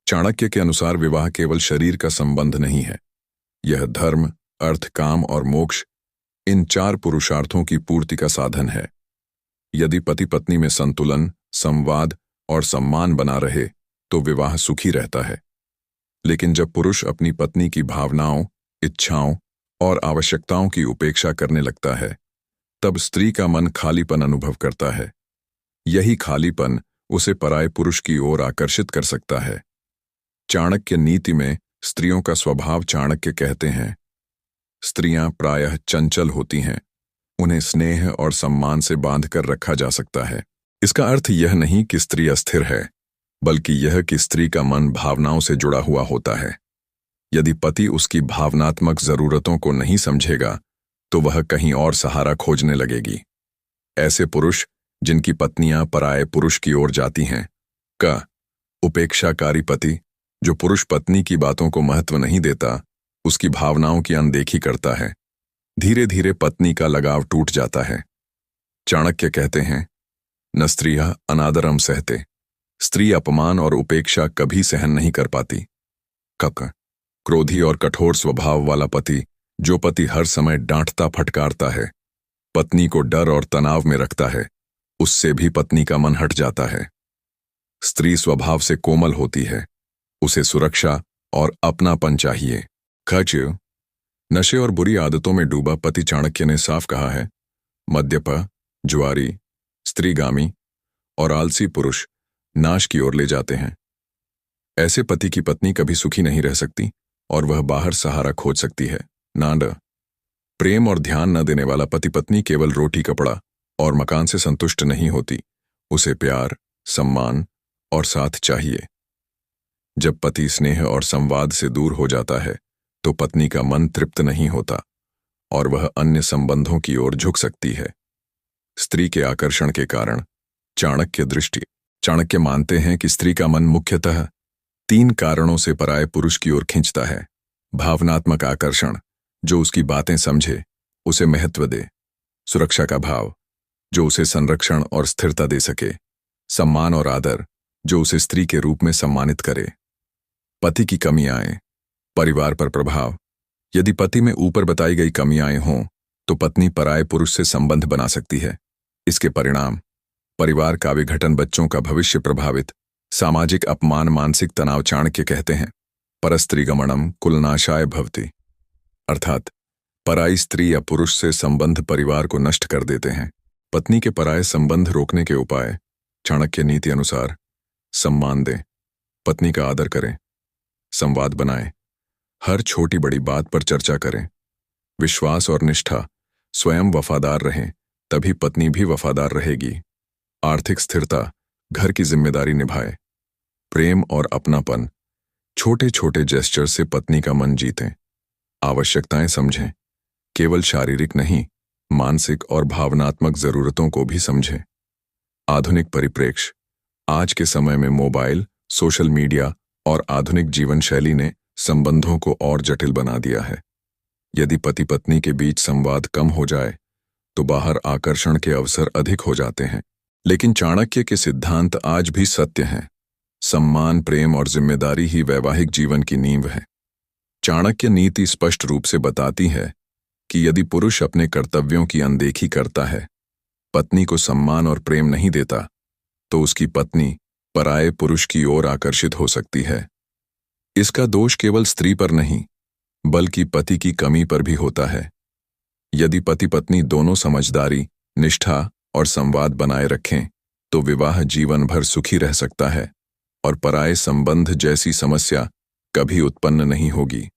चाणक्य के अनुसार विवाह केवल शरीर का संबंध नहीं है। यह धर्म, अर्थ, काम और मोक्ष, इन चार पुरुषार्थों की पूर्ति का साधन है। यदि पति पत्नी में संतुलन, संवाद और सम्मान बना रहे तो विवाह सुखी रहता है। लेकिन जब पुरुष अपनी पत्नी की भावनाओं, इच्छाओं और आवश्यकताओं की उपेक्षा करने लगता है, तब स्त्री का मन खालीपन अनुभव करता है। यही खालीपन उसे पराये पुरुष की ओर आकर्षित कर सकता है। चाणक्य नीति में स्त्रियों का स्वभाव चाणक्य कहते हैं, स्त्रियां प्रायः चंचल होती हैं, उन्हें स्नेह और सम्मान से बांधकर रखा जा सकता है। इसका अर्थ यह नहीं कि स्त्री अस्थिर है, बल्कि यह कि स्त्री का मन भावनाओं से जुड़ा हुआ होता है। यदि पति उसकी भावनात्मक जरूरतों को नहीं समझेगा तो वह कहीं और सहारा खोजने लगेगी। ऐसे पुरुष जिनकी पत्नियां पराये पुरुष की ओर जाती हैं। उपेक्षाकारी पति, जो पुरुष पत्नी की बातों को महत्व नहीं देता, उसकी भावनाओं की अनदेखी करता है, धीरे धीरे पत्नी का लगाव टूट जाता है। चाणक्य कहते हैं, न स्त्रियः अनादरम सहते, स्त्री अपमान और उपेक्षा कभी सहन नहीं कर पाती। क्रोधी और कठोर स्वभाव वाला पति, जो पति हर समय डांटता फटकारता है, पत्नी को डर और तनाव में रखता है, उससे भी पत्नी का मन हट जाता है। स्त्री स्वभाव से कोमल होती है, उसे सुरक्षा और अपनापन चाहिए। नशे और बुरी आदतों में डूबा पति, चाणक्य ने साफ कहा है, मद्यप, जुआरी, स्त्रीगामी और आलसी पुरुष नाश की ओर ले जाते हैं। ऐसे पति की पत्नी कभी सुखी नहीं रह सकती और वह बाहर सहारा खोज सकती है। प्रेम और ध्यान न देने वाला पति पत्नी केवल रोटी, कपड़ा और मकान से संतुष्ट नहीं होती, उसे प्यार, सम्मान और साथ चाहिए। जब पति स्नेह और संवाद से दूर हो जाता है तो पत्नी का मन तृप्त नहीं होता और वह अन्य संबंधों की ओर झुक सकती है। स्त्री के आकर्षण के कारण चाणक्य मानते हैं कि स्त्री का मन मुख्यतः 3 कारणों से पराये पुरुष की ओर खींचता है। भावनात्मक आकर्षण, जो उसकी बातें समझे, उसे महत्व दे। सुरक्षा का भाव, जो उसे संरक्षण और स्थिरता दे सके। सम्मान और आदर, जो उसे स्त्री के रूप में सम्मानित करे। पति की कमियां, परिवार पर प्रभाव। यदि पति में ऊपर बताई गई कमियां हों तो पत्नी पराये पुरुष से संबंध बना सकती है। इसके परिणाम परिवार का विघटन, बच्चों का भविष्य प्रभावित, सामाजिक अपमान, मानसिक तनाव। चाणक्य कहते हैं, परस्त्रीगमनम कुलनाशाय भवति, अर्थात पराई स्त्री या पुरुष से संबंध परिवार को नष्ट कर देते हैं। पत्नी के पराये संबंध रोकने के उपाय। चाणक्य नीति अनुसार, सम्मान दें, पत्नी का आदर करें, संवाद बनाएं, हर छोटी बड़ी बात पर चर्चा करें। विश्वास और निष्ठा, स्वयं वफादार रहें, तभी पत्नी भी वफादार रहेगी। आर्थिक स्थिरता, घर की जिम्मेदारी निभाए। प्रेम और अपनापन, छोटे छोटे जेस्चर से पत्नी का मन जीतें। आवश्यकताएं समझें, केवल शारीरिक नहीं, मानसिक और भावनात्मक जरूरतों को भी समझें। आधुनिक परिप्रेक्ष्य, आज के समय में मोबाइल, सोशल मीडिया और आधुनिक जीवन शैली ने संबंधों को और जटिल बना दिया है। यदि पति पत्नी के बीच संवाद कम हो जाए तो बाहर आकर्षण के अवसर अधिक हो जाते हैं। लेकिन चाणक्य के सिद्धांत आज भी सत्य हैं। सम्मान, प्रेम और जिम्मेदारी ही वैवाहिक जीवन की नींव है। चाणक्य नीति स्पष्ट रूप से बताती है कि यदि पुरुष अपने कर्तव्यों की अनदेखी करता है, पत्नी को सम्मान और प्रेम नहीं देता, तो उसकी पत्नी पराये पुरुष की ओर आकर्षित हो सकती है। इसका दोष केवल स्त्री पर नहीं, बल्कि पति की कमी पर भी होता है। यदि पति पत्नी दोनों समझदारी, निष्ठा और संवाद बनाए रखें तो विवाह जीवन भर सुखी रह सकता है और पराये संबंध जैसी समस्या कभी उत्पन्न नहीं होगी।